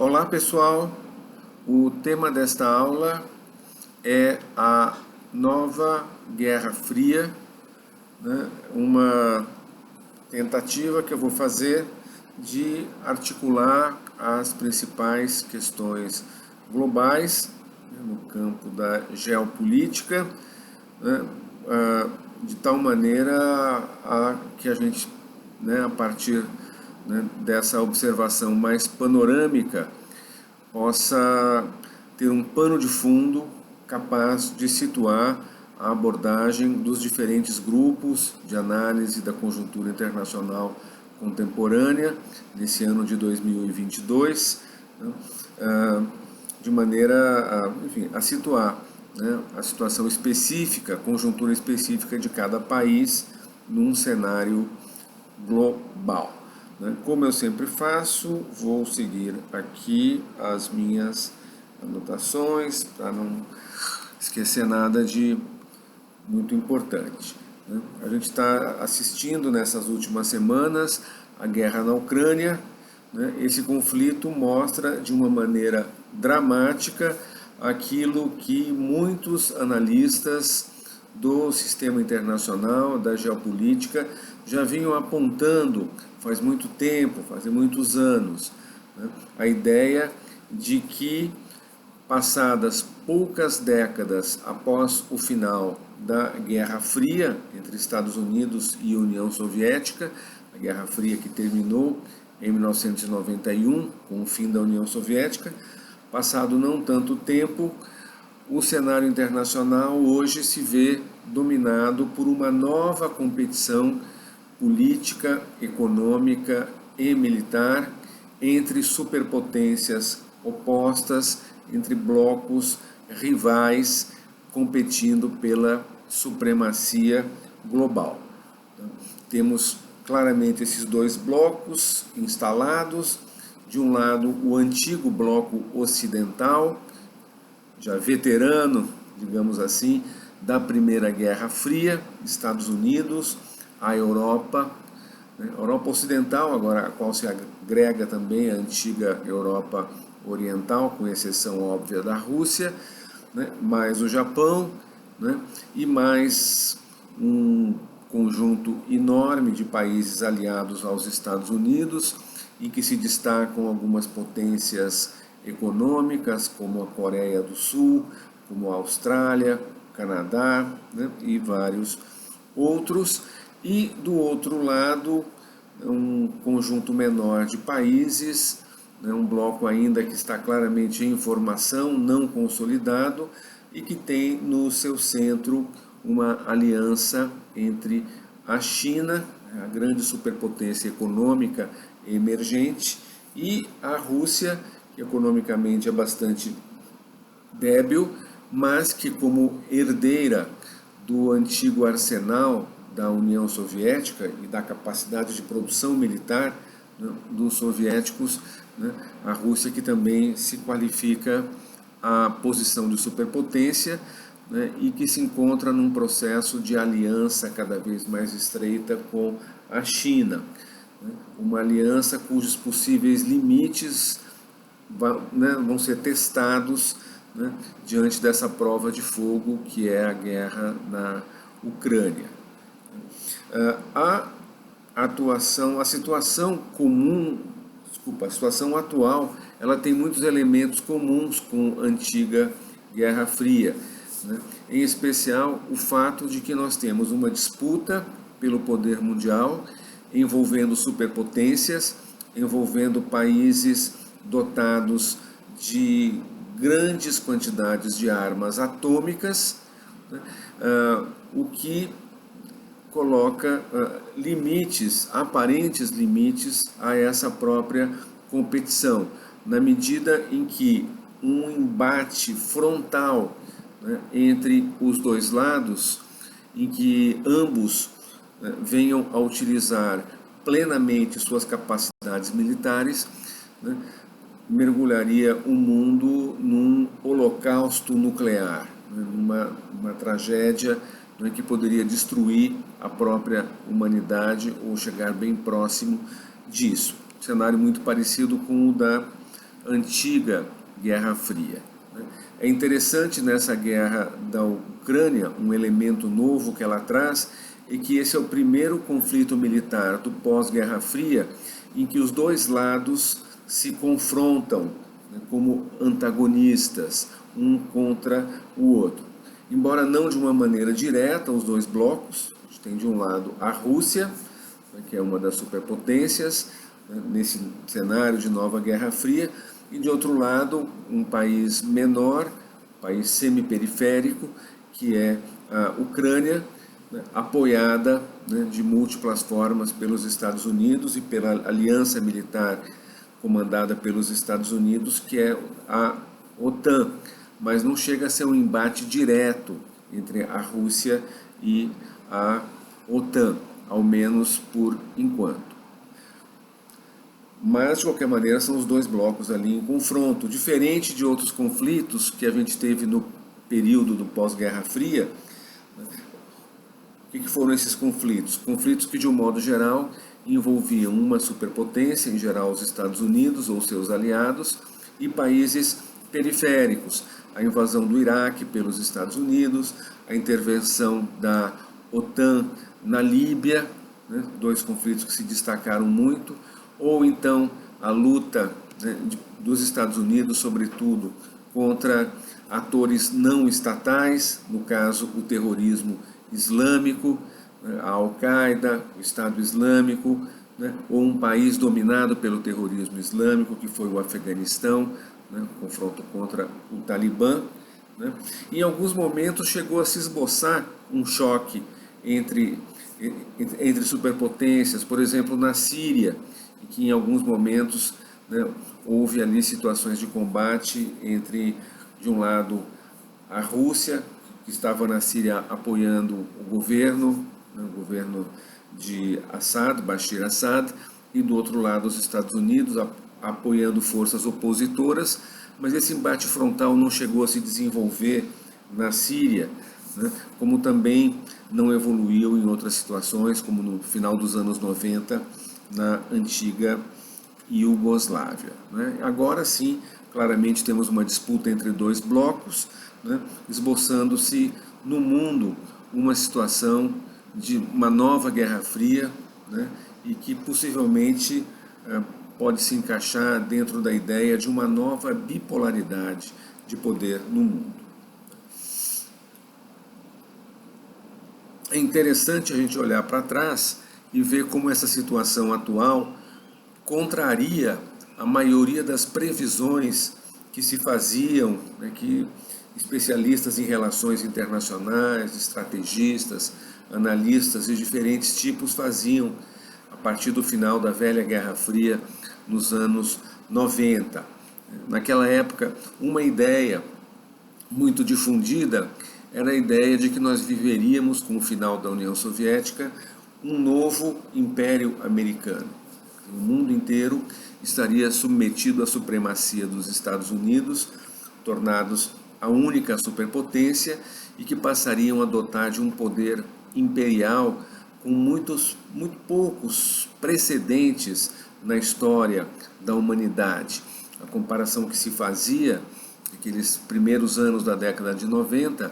Olá pessoal, o tema desta aula é a nova Guerra Fria, né? Uma tentativa que eu vou fazer de articular as principais questões globais, né, no campo da geopolítica, né, de tal maneira que a gente, né, a partir, né, dessa observação mais panorâmica, possa ter um pano de fundo capaz de situar a abordagem dos diferentes grupos de análise da conjuntura internacional contemporânea nesse ano de 2022, né, de maneira a situar, né, a situação específica, a conjuntura específica de cada país num cenário global. Como eu sempre faço, vou seguir aqui as minhas anotações para não esquecer nada de muito importante. A gente está assistindo nessas últimas semanas a guerra na Ucrânia. Esse conflito mostra de uma maneira dramática aquilo que muitos analistas do sistema internacional, da geopolítica, já vinham apontando faz muito tempo, faz muitos anos, né? A ideia de que, passadas poucas décadas após o final da Guerra Fria entre Estados Unidos e União Soviética, a Guerra Fria que terminou em 1991 com o fim da União Soviética, passado não tanto tempo, o cenário internacional hoje se vê dominado por uma nova competição política, econômica e militar entre superpotências opostas, entre blocos rivais competindo pela supremacia global. Temos claramente esses dois blocos instalados. De um lado, o antigo bloco ocidental, já veterano, digamos assim, da Primeira Guerra Fria, Estados Unidos, a Europa, né? Europa Ocidental, agora a qual se agrega também a antiga Europa Oriental, com exceção óbvia da Rússia, né? Mais o Japão, né? E mais um conjunto enorme de países aliados aos Estados Unidos, em que se destacam algumas potências econômicas, como a Coreia do Sul, como a Austrália, Canadá, né? E vários outros. E do outro lado, um conjunto menor de países, né, um bloco ainda que está claramente em formação, não consolidado, e que tem no seu centro uma aliança entre a China, a grande superpotência econômica emergente, e a Rússia, que economicamente é bastante débil, mas que, como herdeira do antigo arsenal da União Soviética e da capacidade de produção militar, né, dos soviéticos, né, a Rússia que também se qualifica à posição de superpotência, né, e que se encontra num processo de aliança cada vez mais estreita com a China, né, uma aliança cujos possíveis limites vão ser testados, né, diante dessa prova a guerra na Ucrânia. A situação atual, ela tem muitos elementos comuns com a antiga Guerra Fria, né? Em especial o fato de que nós temos uma disputa pelo poder mundial envolvendo superpotências, envolvendo países dotados de grandes quantidades de armas atômicas, né? O que coloca aparentes limites a essa própria competição, na medida em que um embate frontal, né, entre os dois lados, em que ambos, né, venham a utilizar plenamente suas capacidades militares, né, mergulharia o mundo num holocausto nuclear, né, uma tragédia, né, que poderia destruir a própria humanidade ou chegar bem próximo disso. Um cenário muito parecido com o da antiga Guerra Fria. É interessante nessa guerra da Ucrânia, um elemento novo que ela traz, é que esse é o primeiro conflito militar do pós-Guerra Fria em que os dois lados se confrontam, né, como antagonistas, um contra o outro. Embora não de uma maneira direta, os dois blocos, a gente tem de um lado a Rússia, né, que é uma das superpotências, né, nesse cenário de nova Guerra Fria, e de outro lado um país menor, país semi-periférico, que é a Ucrânia, né, apoiada, né, de múltiplas formas pelos Estados Unidos e pela aliança militar comandada pelos Estados Unidos, que é a OTAN, mas não chega a ser um embate direto entre a Rússia e a OTAN, ao menos por enquanto. Mas, de qualquer maneira, são os dois blocos ali em confronto. Diferente de outros conflitos que a gente teve no período do pós-Guerra Fria, o que foram esses conflitos? Conflitos que, de um modo geral, envolviam uma superpotência, em geral os Estados Unidos ou seus aliados, e países periféricos. A invasão do Iraque pelos Estados Unidos, a intervenção da OTAN na Líbia, né, dois conflitos que se destacaram muito, ou então a luta, né, dos Estados Unidos, sobretudo, contra atores não estatais, no caso o terrorismo islâmico, né, a Al-Qaeda, o Estado Islâmico, né, ou um país dominado pelo terrorismo islâmico, que foi o Afeganistão, né, confronto contra o Talibã. Né. Em alguns momentos chegou a se esboçar um choque entre superpotências, por exemplo, na Síria, em que em alguns momentos, né, houve ali situações de combate entre, de um lado, a Rússia, que estava na Síria apoiando o governo, né, o governo de Assad, Bashir Assad, e do outro lado os Estados Unidos apoiando forças opositoras, mas esse embate frontal não chegou a se desenvolver na Síria, né, como também não evoluiu em outras situações, como no final dos anos 90, na antiga Iugoslávia. Né. Agora sim, claramente temos uma disputa entre dois blocos, né, esboçando-se no mundo uma situação de uma nova Guerra Fria, né, e que possivelmente pode se encaixar dentro da ideia de uma nova bipolaridade de poder no mundo. É interessante a gente olhar para trás e ver como essa situação atual contraria a maioria das previsões que se faziam, né, que especialistas em relações internacionais, estrategistas, analistas de diferentes tipos faziam a partir do final da velha Guerra Fria, nos anos 90. Naquela época, uma ideia muito difundida era a ideia de que nós viveríamos, com o final da União Soviética, um novo império americano. O mundo inteiro estaria submetido à supremacia dos Estados Unidos, tornados a única superpotência, e que passariam a dotar de um poder imperial com muito poucos precedentes na história da humanidade. A comparação que se fazia, naqueles primeiros anos da década de 90,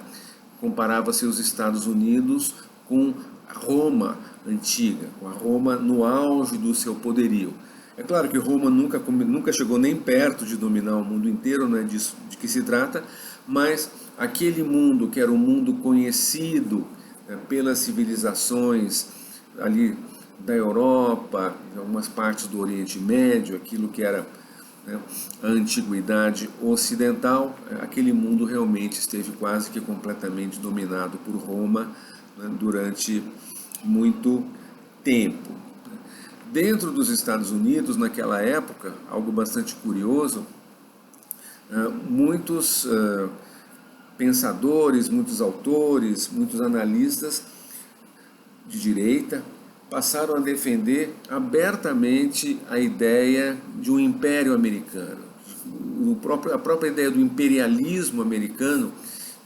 comparava-se os Estados Unidos com Roma antiga, com a Roma no auge do seu poderio. É claro que Roma nunca chegou nem perto de dominar o mundo inteiro, não é disso de que se trata, mas aquele mundo que era um mundo conhecido, né, pelas civilizações ali da Europa, em algumas partes do Oriente Médio, aquilo que era, né, a antiguidade ocidental, aquele mundo realmente esteve quase que completamente dominado por Roma, né, durante muito tempo. Dentro dos Estados Unidos, naquela época, algo bastante curioso, muitos pensadores, muitos autores, muitos analistas de direita passaram a defender abertamente a ideia de um império americano. A própria ideia do imperialismo americano.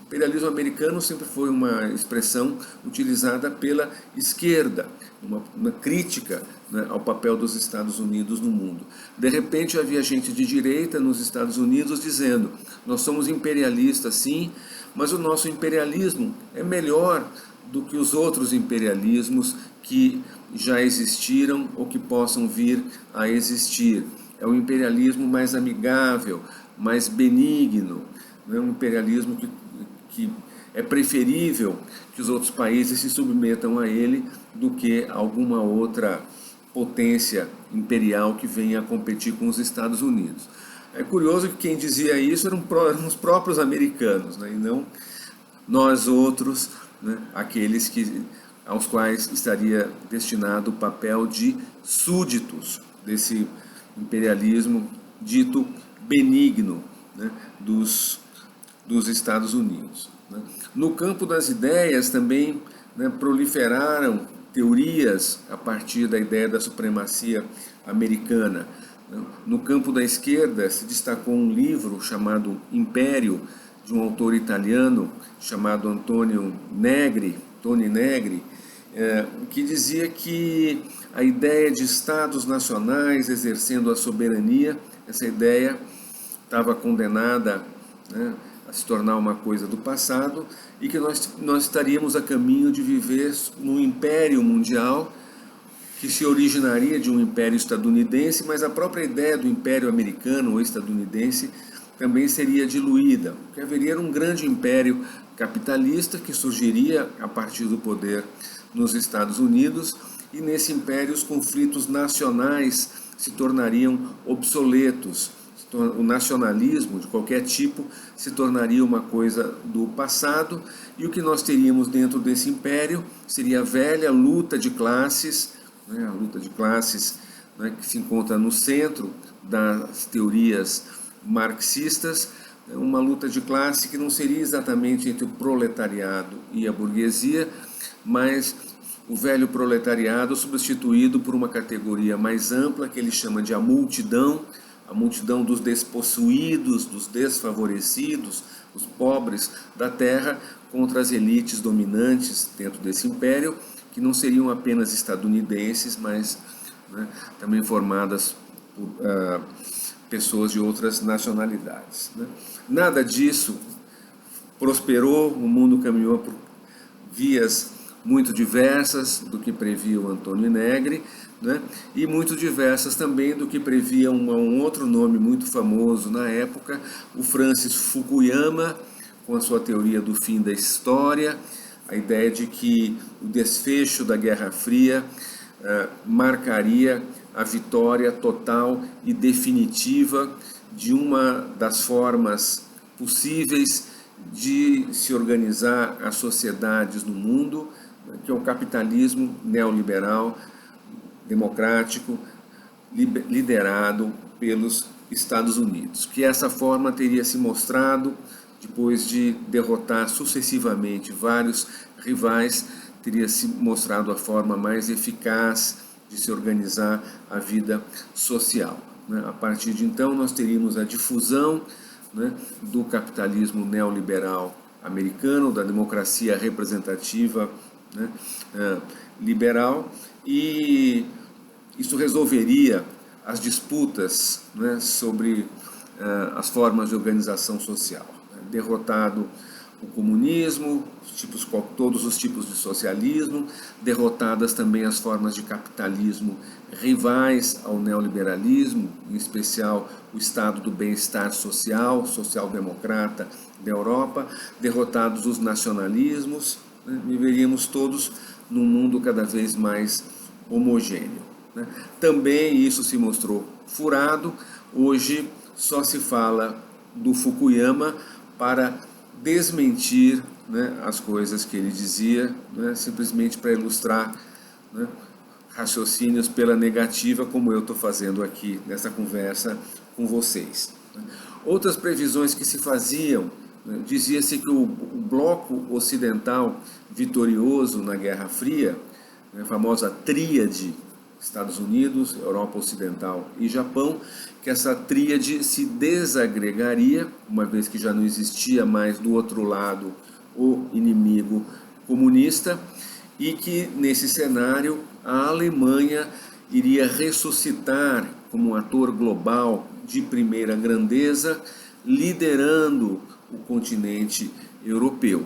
O imperialismo americano sempre foi uma expressão utilizada pela esquerda, uma crítica, né, ao papel dos Estados Unidos no mundo. De repente havia gente de direita nos Estados Unidos dizendo: nós somos imperialistas sim, mas o nosso imperialismo é melhor do que os outros imperialismos que já existiram ou que possam vir a existir. É um imperialismo mais amigável, mais benigno, né? Um imperialismo que é preferível que os outros países se submetam a ele do que alguma outra potência imperial que venha a competir com os Estados Unidos. É curioso que quem dizia isso eram os próprios americanos, né? E não nós outros, né? Aqueles aos quais estaria destinado o papel de súditos desse imperialismo dito benigno, né? dos Estados Unidos. Né? No campo das ideias também, né, proliferaram teorias a partir da ideia da supremacia americana. No campo da esquerda se destacou um livro chamado Império, de um autor italiano chamado Toni Negri, que dizia que a ideia de estados nacionais exercendo a soberania, essa ideia estava condenada, né, a se tornar uma coisa do passado, e que nós estaríamos a caminho de viver num império mundial que se originaria de um império estadunidense, mas a própria ideia do império americano ou estadunidense também seria diluída, porque haveria um grande império capitalista que surgiria a partir do poder nos Estados Unidos, e nesse império os conflitos nacionais se tornariam obsoletos. O nacionalismo de qualquer tipo se tornaria uma coisa do passado, e o que nós teríamos dentro desse império seria a velha luta de classes, né, a luta de classes, né, que se encontra no centro das teorias marxistas, uma luta de classe que não seria exatamente entre o proletariado e a burguesia, mas o velho proletariado substituído por uma categoria mais ampla que ele chama de a multidão dos despossuídos, dos desfavorecidos, os pobres da terra, contra as elites dominantes dentro desse império, que não seriam apenas estadunidenses, mas, né, também formadas por pessoas de outras nacionalidades. Né? Nada disso prosperou, o mundo caminhou por vias muito diversas do que previa o Antônio Negri, né? E muito diversas também do que previa um outro nome muito famoso na época, o Francis Fukuyama, com a sua teoria do fim da história, a ideia de que o desfecho da Guerra Fria marcaria a vitória total e definitiva de uma das formas possíveis de se organizar as sociedades no mundo, que é o capitalismo neoliberal, democrático, liderado pelos Estados Unidos, que essa forma teria se mostrado, depois de derrotar sucessivamente vários rivais, teria se mostrado a forma mais eficaz de se organizar a vida social. A partir de então, nós teríamos a difusão, né, do capitalismo neoliberal americano, da democracia representativa, né, liberal, e isso resolveria as disputas, né, sobre as formas de organização social. Derrotado o comunismo, todos os tipos de socialismo, derrotadas também as formas de capitalismo rivais ao neoliberalismo, em especial o estado do bem-estar social, social-democrata da Europa, derrotados os nacionalismos, né, viveríamos todos num mundo cada vez mais homogêneo. Né? Também isso se mostrou furado, hoje só se fala do Fukuyama para desmentir, né, as coisas que ele dizia, né, simplesmente para ilustrar, né, raciocínios pela negativa, como eu estou fazendo aqui nessa conversa com vocês. Outras previsões que se faziam, né, dizia-se que o bloco ocidental vitorioso na Guerra Fria, né, a famosa tríade Estados Unidos, Europa Ocidental e Japão, que essa tríade se desagregaria, uma vez que já não existia mais do outro lado o inimigo comunista, e que nesse cenário a Alemanha iria ressuscitar como um ator global de primeira grandeza, liderando o continente europeu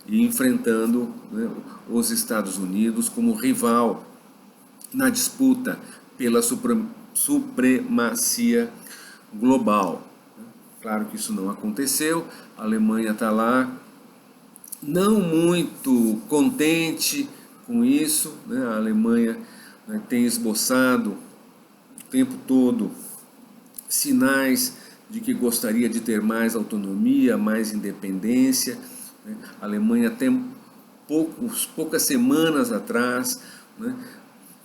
e enfrentando, né, os Estados Unidos como rival na disputa pela supremacia global. Claro que isso não aconteceu, a Alemanha está lá não muito contente com isso, né? A Alemanha, né, tem esboçado o tempo todo sinais de que gostaria de ter mais autonomia, mais independência, né? A Alemanha até poucas semanas atrás, né,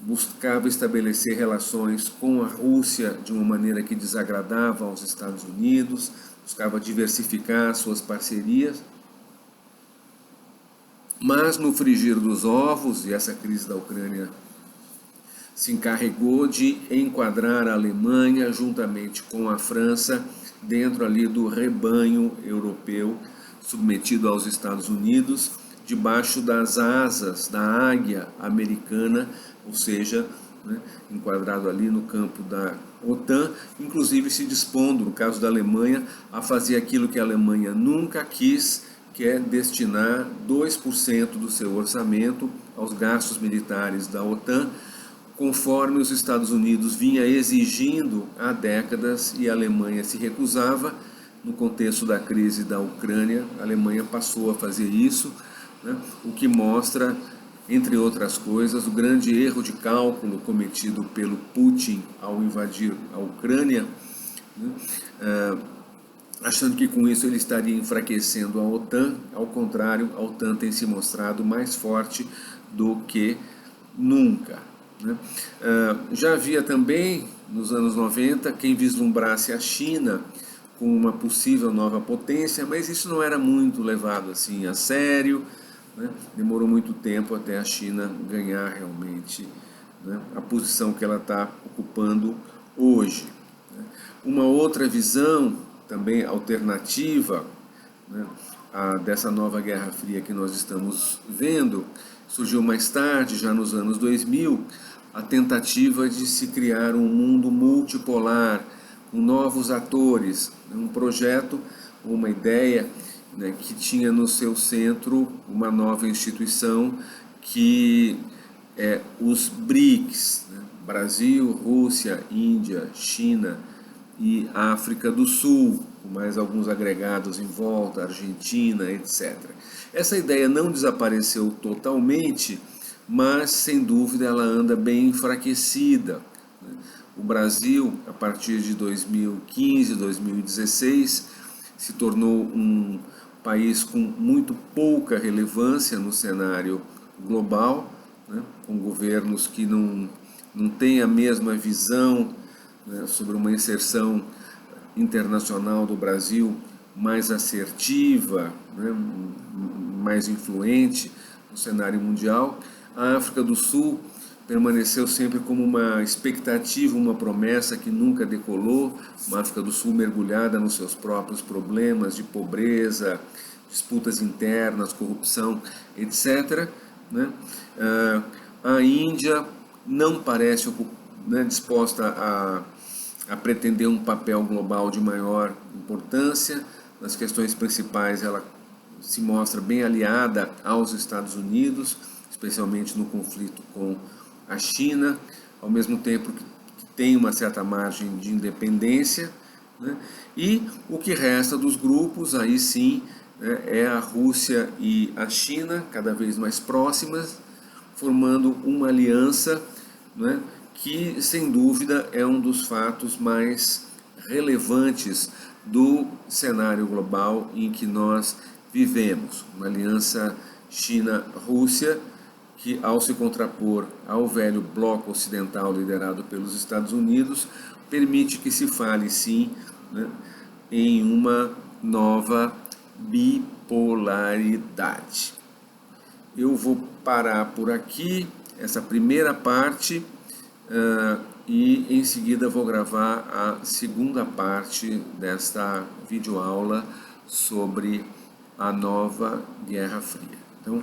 buscava estabelecer relações com a Rússia de uma maneira que desagradava aos Estados Unidos, buscava diversificar suas parcerias. Mas no frigir dos ovos, e essa crise da Ucrânia se encarregou de enquadrar a Alemanha juntamente com a França dentro ali do rebanho europeu submetido aos Estados Unidos, debaixo das asas da águia americana, ou seja, né, enquadrado ali no campo da OTAN, inclusive se dispondo, no caso da Alemanha, a fazer aquilo que a Alemanha nunca quis, que é destinar 2% do seu orçamento aos gastos militares da OTAN, conforme os Estados Unidos vinha exigindo há décadas e a Alemanha se recusava. No contexto da crise da Ucrânia, a Alemanha passou a fazer isso, né, o que mostra, entre outras coisas, o grande erro de cálculo cometido pelo Putin ao invadir a Ucrânia, né, achando que com isso ele estaria enfraquecendo a OTAN. Ao contrário, a OTAN tem se mostrado mais forte do que nunca, né? Já havia também, nos anos 90, quem vislumbrasse a China com uma possível nova potência, mas isso não era muito levado assim a sério, né? Demorou muito tempo até a China ganhar realmente, né, a posição que ela está ocupando hoje, né? Uma outra visão também alternativa, né, dessa nova Guerra Fria que nós estamos vendo, surgiu mais tarde, já nos anos 2000, a tentativa de se criar um mundo multipolar, com novos atores, um projeto, uma ideia, né, que tinha no seu centro uma nova instituição que é os BRICS, né, Brasil, Rússia, Índia, China e África do Sul, com mais alguns agregados em volta, Argentina, etc. Essa ideia não desapareceu totalmente, mas sem dúvida ela anda bem enfraquecida. O Brasil, a partir de 2015, 2016, se tornou um país com muito pouca relevância no cenário global, né, com governos que não têm a mesma visão, né, sobre uma inserção internacional do Brasil mais assertiva, né, mais influente no cenário mundial. A África do Sul permaneceu sempre como uma expectativa, uma promessa que nunca decolou, uma África do Sul mergulhada nos seus próprios problemas de pobreza, disputas internas, corrupção, etc., né? A Índia não parece, né, disposta a pretender um papel global de maior importância. Nas questões principais ela se mostra bem aliada aos Estados Unidos, especialmente no conflito com a China, ao mesmo tempo que tem uma certa margem de independência, né? E o que resta dos grupos, aí sim, né, é a Rússia e a China, cada vez mais próximas, formando uma aliança, né, que, sem dúvida, é um dos fatos mais relevantes do cenário global em que nós vivemos. Uma aliança China-Rússia que, ao se contrapor ao velho bloco ocidental liderado pelos Estados Unidos, permite que se fale, sim, né, em uma nova bipolaridade. Eu vou parar por aqui essa primeira parte, e em seguida vou gravar a segunda parte desta videoaula sobre a nova Guerra Fria. Então,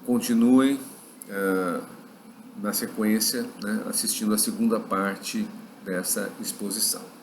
continuem na sequência, né, assistindo a segunda parte dessa exposição.